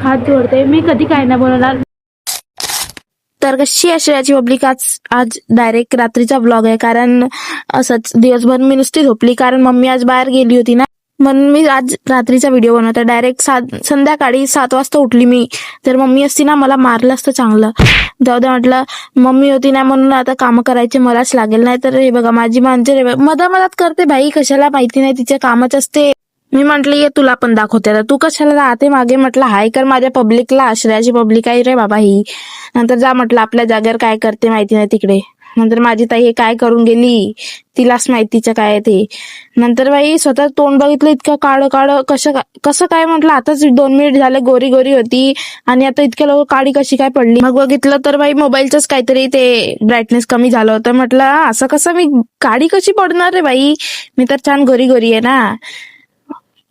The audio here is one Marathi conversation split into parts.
हात जोडते, मी कधी काय नाही बोलणार. तर कशी आश्रयाची पब्लिक आज आज डायरेक्ट रात्रीचा ब्लॉग आहे, कारण असंच दिवसभर मी नुसती झोपली, कारण मम्मी आज बाहेर गेली होती ना, म्हणून मी आज रात्रीचा व्हिडिओ बनवते. डायरेक्ट संध्याकाळी 7 वाजता उठली मी. जर मम्मी असती ना मला मारलं असतं चांगलं. जाऊ दे म्हटलं, मम्मी होती ना म्हणून आता कामं करायचे मलाच लागेल. नाही तर हे बघा माझी मांजर मधात करते भाई, कशाला माहिती नाही तिच्या कामच असते. मी म्हंटल ये तुला पण दाखवते, आता तू कशाला राहते मागे. म्हटलं हाय कर माझ्या पब्लिकला, आश्रयाची पब्लिक आहे रे बाबा ही. नंतर जा म्हटलं आपल्या जागेवर काय करते माहिती नाही तिकडे. नंतर माझी ताई हे काय करून गेली तिलाच माहितीचं काय आहे ते. नंतर बाई स्वतः तोंड बघितलं इतकं काळं काळं, कसं काय म्हटलं, आताच 2 मिनिट झाले गोरी गोरी होती आणि आता इतक्या लवकर काळी कशी काय पडली. मग बघितलं तर बाई मोबाईलचंच काहीतरी ते ब्राईटनेस कमी झालं होतं. म्हटलं असं कसं मी काळी कशी पडणार रे बाई, मी तर छान गोरी गोरी आहे ना.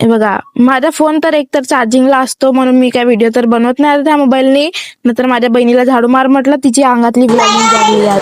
हे बघा माझा फोन तर एकतर चार्जिंगला असतो म्हणून मी काय व्हिडिओ तर बनवत नाही त्या मोबाईलने. नंतर माझ्या बहिणीला झाडू मार म्हटलं, तिची अंगातली ब्लॉगिंग झाली आज.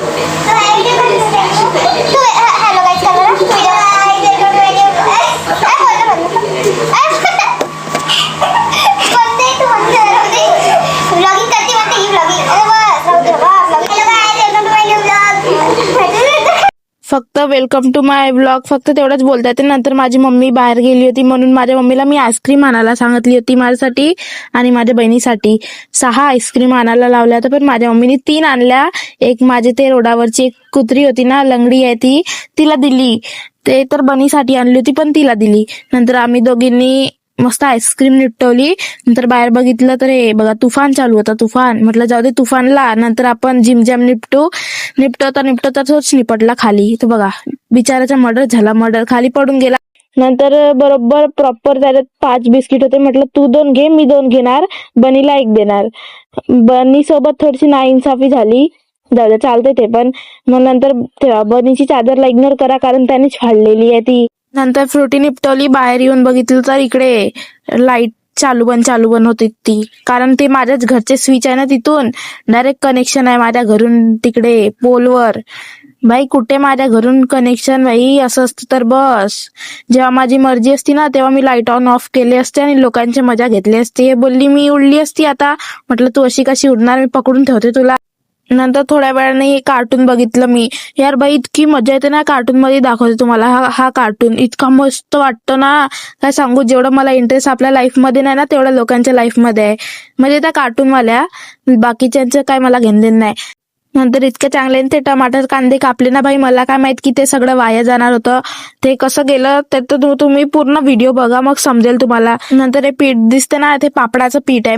फक्त वेलकम टू माय ब्लॉग फक्त तेवढंच बोलता येते. नंतर माझी मम्मी बाहेर गेली होती म्हणून माझ्या मम्मीला मी आईस्क्रीम आणायला सांगितली होती माझ्यासाठी आणि माझ्या बहिणीसाठी. 6 आईस्क्रीम आणायला लावल्या होत्या, पण माझ्या मम्मीने 3 आणल्या. एक माझे ते रोडावरची एक कुत्री होती ना, लंगडी आहे ती, तिला दिली. ते तर बनीसाठी आणली होती पण तिला दिली. नंतर आम्ही दोघींनी मस्त आईस्क्रीम निपटवली. नंतर बाहेर बघितलं तर हे बघा तुफान चालू होता, तुफान. म्हटलं जाऊ दे तुफानला, नंतर आपण जिमजॅम निपटवता तोच निपटला खाली. तर बघा बिचाराचा मर्डर झाला, मर्डर खाली पडून गेला. नंतर बरोबर प्रॉपर त्याच्यात 5 बिस्किट होते. म्हटलं तू 2 घे, मी 2 घेणार, बनीला 1 देणार. बनी सोबत थोडीशी नाइंसाफी झाली, जाऊ दे चालते ते पण. मग नंतर बनीची चादरला इग्नोर करा, कारण त्यानेच फाडलेली आहे ती. नंतर फ्रुटी निपटवली. बाहेर येऊन बघितलं तर इकडे लाईट चालू बंद होती ती, कारण ते माझ्याच घरचे स्विच आहे ना, तिथून डायरेक्ट कनेक्शन आहे माझ्या घरून तिकडे पोलवर. बाई कुठे माझ्या घरून कनेक्शन बाई, असं असतं तर बस. जेव्हा माझी मर्जी असती ना तेव्हा मी लाईट ऑन ऑफ केले असते आणि लोकांची मजा घेतली असती. बोलली मी उडली असती आता. म्हटलं तू अशी कशी उडणार, मी पकडून ठेवते तुला. नंतर थोड्या वेळाने कार्टून बघितलं मी. यार बाई इतकी मजा येते ना कार्टून मध्ये, दाखवते तुम्हाला. हा कार्टून इतका मस्त वाटतो ना, काय सांगू. जेवढं मला इंटरेस्ट आपल्या लाईफ मध्ये नाही ना, तेवढं लोकांच्या लाईफ मध्ये आहे. म्हणजे त्या कार्टून वाल्या, बाकीच्यांचं काय मला घेणं नाही. नंतर इतके चांगले ते टमाटर कांदे कापले ना भाई, मला काय माहित की ते सगळं वाया जाणार होतं. ते कसं गेलं ते तर तुम्ही पूर्ण व्हिडिओ बघा, मग समजेल तुम्हाला. नंतर हे पीठ दिसते ना, ते पापडाचं पीठ आहे.